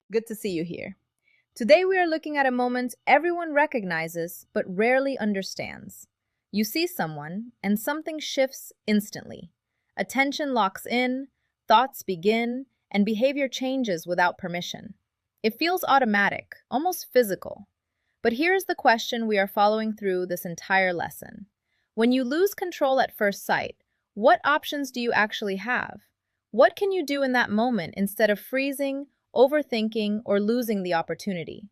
Good to see you here. Today we are looking at a moment everyone recognizes but rarely understands. You see someone, and something shifts instantly. Attention locks in, thoughts begin, and behavior changes without permission. It feels automatic, almost physical. But here's the question we are following through this entire lesson. When you lose control at first sight, what options do you actually have? What can you do in that moment instead of freezing, overthinking, or losing the opportunity?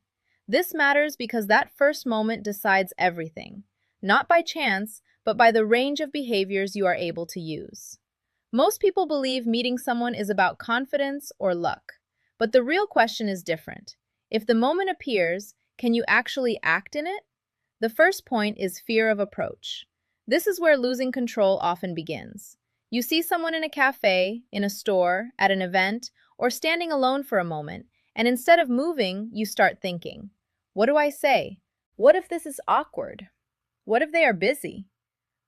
This matters because that first moment decides everything, not by chance, but by the range of behaviors you are able to use. Most people believe meeting someone is about confidence or luck, but the real question is different. If the moment appears, can you actually act in it? The first point is fear of approach. This is where losing control often begins. You see someone in a cafe, in a store, at an event, or standing alone for a moment, and instead of moving, you start thinking, what do I say? What if this is awkward? What if they are busy?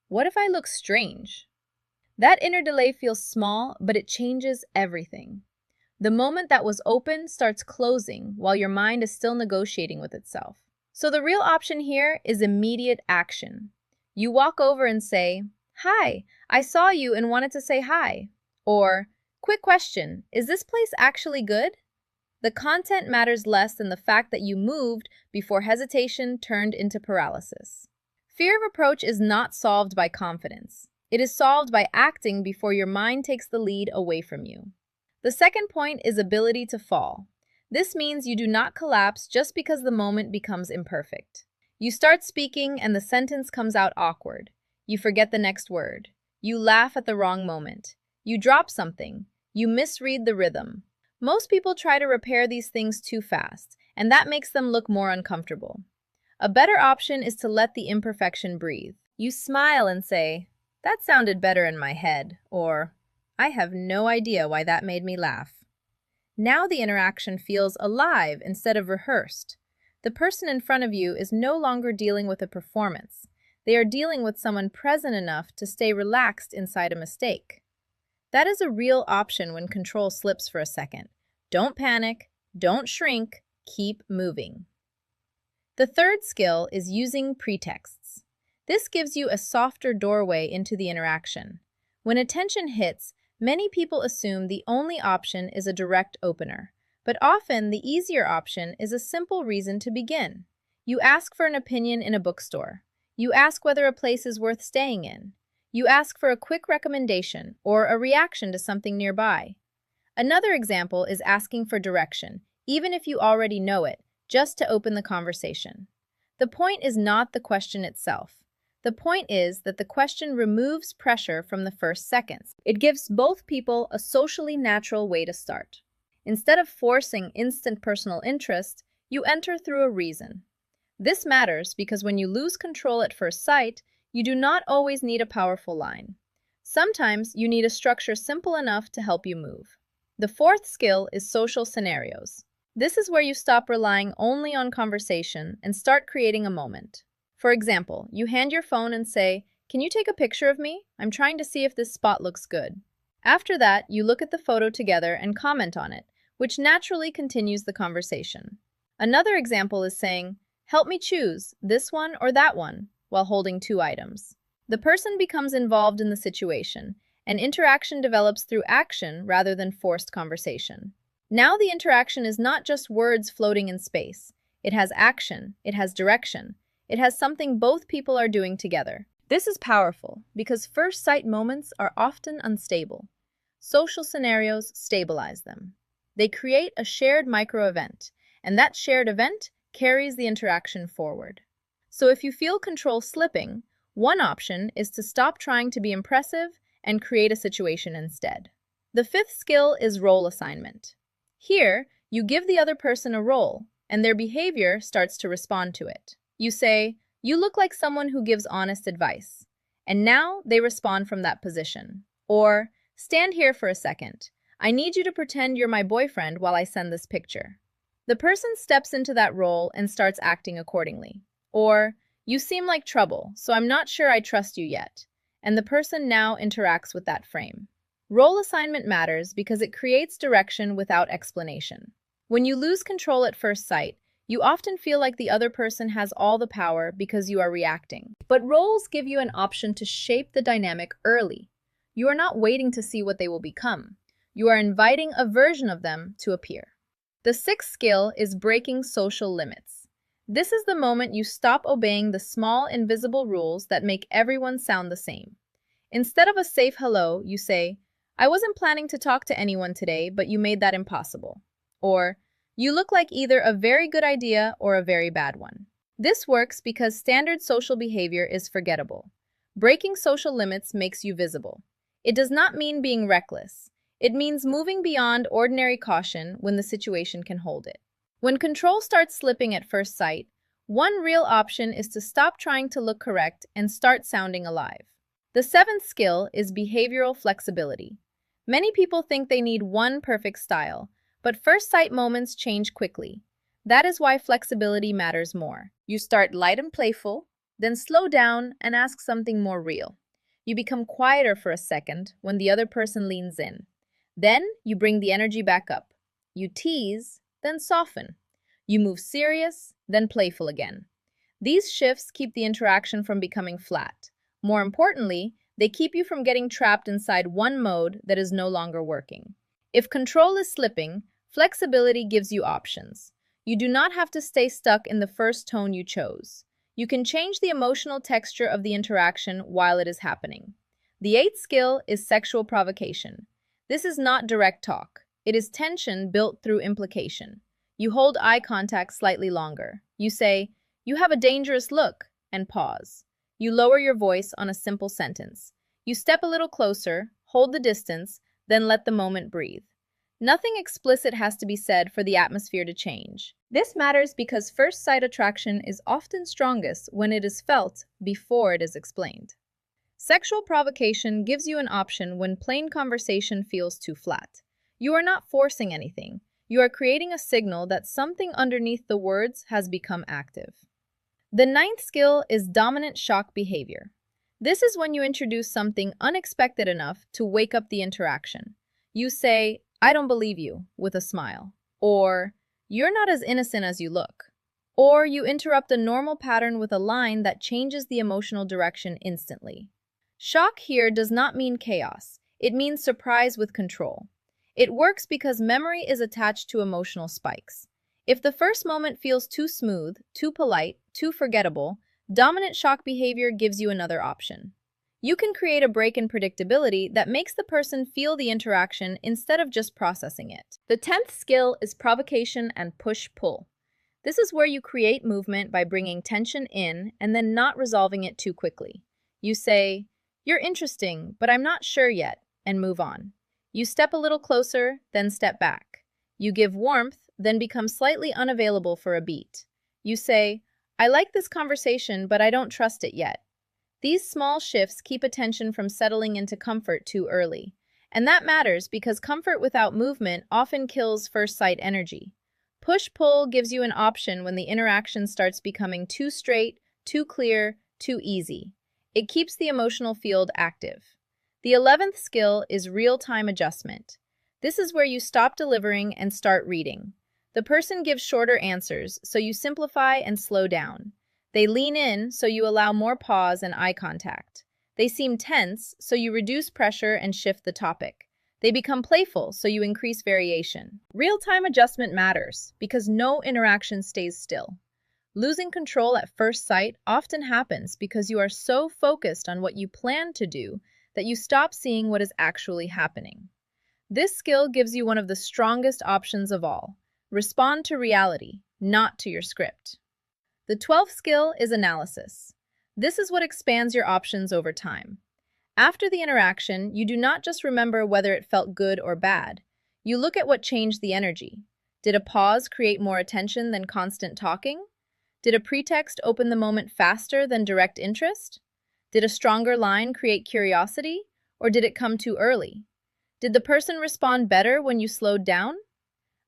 What if I look strange? That inner delay feels small, but it changes everything. The moment that was open starts closing while your mind is still negotiating with itself. So the real option here is immediate action. You walk over and say, "Hi, I saw you and wanted to say hi." Or, "Quick question, is this place actually good?" The content matters less than the fact that you moved before hesitation turned into paralysis. Fear of approach is not solved by confidence. It is solved by acting before your mind takes the lead away from you. The second point is ability to fall. This means you do not collapse just because the moment becomes imperfect. You start speaking and the sentence comes out awkward. You forget the next word. You laugh at the wrong moment. You drop something. You misread the rhythm. Most people try to repair these things too fast, and that makes them look more uncomfortable. A better option is to let the imperfection breathe. You smile and say, "That sounded better in my head," or "I have no idea why that made me laugh." Now the interaction feels alive instead of rehearsed. The person in front of you is no longer dealing with a performance. They are dealing with someone present enough to stay relaxed inside a mistake. That is a real option when control slips for a second. Don't panic, don't shrink, keep moving. The third skill is using pretexts. This gives you a softer doorway into the interaction. When attention hits, many people assume the only option is a direct opener, but often the easier option is a simple reason to begin. You ask for an opinion in a bookstore. You ask whether a place is worth staying in. You ask for a quick recommendation or a reaction to something nearby. Another example is asking for direction, even if you already know it, just to open the conversation. The point is not the question itself. The point is that the question removes pressure from the first seconds. It gives both people a socially natural way to start. Instead of forcing instant personal interest, you enter through a reason. This matters because when you lose control at first sight, you do not always need a powerful line. Sometimes you need a structure simple enough to help you move. The fourth skill is social scenarios. This is where you stop relying only on conversation and start creating a moment. For example, you hand your phone and say, "Can you take a picture of me? I'm trying to see if this spot looks good." After that, you look at the photo together and comment on it, which naturally continues the conversation. Another example is saying, "Help me choose, this one or that one," while holding two items. The person becomes involved in the situation, and interaction develops through action rather than forced conversation. Now the interaction is not just words floating in space. It has action, it has direction, it has something both people are doing together. This is powerful because first sight moments are often unstable. Social scenarios stabilize them. They create a shared micro-event, and that shared event carries the interaction forward. So if you feel control slipping, one option is to stop trying to be impressive and create a situation instead. The fifth skill is role assignment. Here, you give the other person a role, and their behavior starts to respond to it. You say, "You look like someone who gives honest advice," and now they respond from that position. Or, "Stand here for a second. I need you to pretend you're my boyfriend while I send this picture." The person steps into that role and starts acting accordingly. Or, "You seem like trouble, so I'm not sure I trust you yet," and the person now interacts with that frame. Role assignment matters because it creates direction without explanation. When you lose control at first sight, you often feel like the other person has all the power because you are reacting. But roles give you an option to shape the dynamic early. You are not waiting to see what they will become. You are inviting a version of them to appear. The sixth skill is breaking social limits. This is the moment you stop obeying the small, invisible rules that make everyone sound the same. Instead of a safe hello, you say, "I wasn't planning to talk to anyone today, but you made that impossible." Or, "You look like either a very good idea or a very bad one." This works because standard social behavior is forgettable. Breaking social limits makes you visible. It does not mean being reckless. It means moving beyond ordinary caution when the situation can hold it. When control starts slipping at first sight, one real option is to stop trying to look correct and start sounding alive. The seventh skill is behavioral flexibility. Many people think they need one perfect style, but first sight moments change quickly. That is why flexibility matters more. You start light and playful, then slow down and ask something more real. You become quieter for a second when the other person leans in. Then you bring the energy back up. You tease, then soften. You move serious, then playful again. These shifts keep the interaction from becoming flat. More importantly, they keep you from getting trapped inside one mode that is no longer working. If control is slipping, flexibility gives you options. You do not have to stay stuck in the first tone you chose. You can change the emotional texture of the interaction while it is happening. The eighth skill is sexual provocation. This is not direct talk. It is tension built through implication. You hold eye contact slightly longer. You say, "You have a dangerous look," and pause. You lower your voice on a simple sentence. You step a little closer, hold the distance, then let the moment breathe. Nothing explicit has to be said for the atmosphere to change. This matters because first sight attraction is often strongest when it is felt before it is explained. Sexual provocation gives you an option when plain conversation feels too flat. You are not forcing anything. You are creating a signal that something underneath the words has become active. The ninth skill is dominant shock behavior. This is when you introduce something unexpected enough to wake up the interaction. You say, "I don't believe you," with a smile. Or, "You're not as innocent as you look." Or you interrupt a normal pattern with a line that changes the emotional direction instantly. Shock here does not mean chaos. It means surprise with control. It works because memory is attached to emotional spikes. If the first moment feels too smooth, too polite, too forgettable, dominant shock behavior gives you another option. You can create a break in predictability that makes the person feel the interaction instead of just processing it. The 10th skill is provocation and push-pull. This is where you create movement by bringing tension in and then not resolving it too quickly. You say, "You're interesting, but I'm not sure yet," and move on. You step a little closer, then step back. You give warmth, then become slightly unavailable for a beat. You say, "I like this conversation, but I don't trust it yet." These small shifts keep attention from settling into comfort too early. And that matters because comfort without movement often kills first sight energy. Push-pull gives you an option when the interaction starts becoming too straight, too clear, too easy. It keeps the emotional field active. The 11th skill is real-time adjustment. This is where you stop delivering and start reading. The person gives shorter answers, so you simplify and slow down. They lean in, so you allow more pause and eye contact. They seem tense, so you reduce pressure and shift the topic. They become playful, so you increase variation. Real-time adjustment matters because no interaction stays still. Losing control at first sight often happens because you are so focused on what you plan to do that you stop seeing what is actually happening. This skill gives you one of the strongest options of all. Respond to reality, not to your script. The 12th skill is analysis. This is what expands your options over time. After the interaction, you do not just remember whether it felt good or bad. You look at what changed the energy. Did a pause create more attention than constant talking? Did a pretext open the moment faster than direct interest? Did a stronger line create curiosity, or did it come too early? Did the person respond better when you slowed down?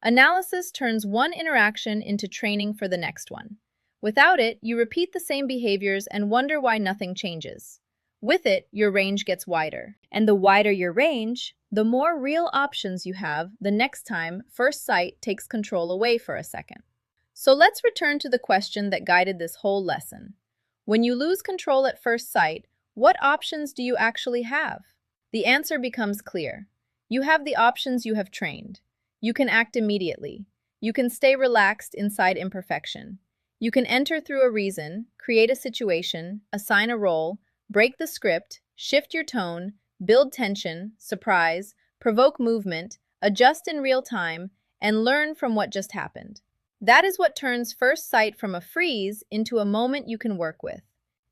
Analysis turns one interaction into training for the next one. Without it, you repeat the same behaviors and wonder why nothing changes. With it, your range gets wider. And the wider your range, The more real options you have, the next time first sight takes control away for a second. So let's return to the question that guided this whole lesson. When you lose control at first sight, what options do you actually have? The answer becomes clear. You have the options you have trained. You can act immediately. You can stay relaxed inside imperfection. You can enter through a reason, create a situation, assign a role, break the script, shift your tone, build tension, surprise, provoke movement, adjust in real time, and learn from what just happened. That is what turns first sight from a freeze into a moment you can work with.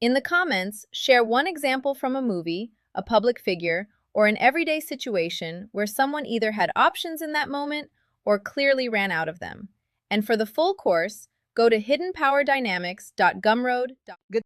In the comments, share one example from a movie, a public figure, or an everyday situation where someone either had options in that moment or clearly ran out of them. And for the full course, go to hiddenpowerdynamics.gumroad.com.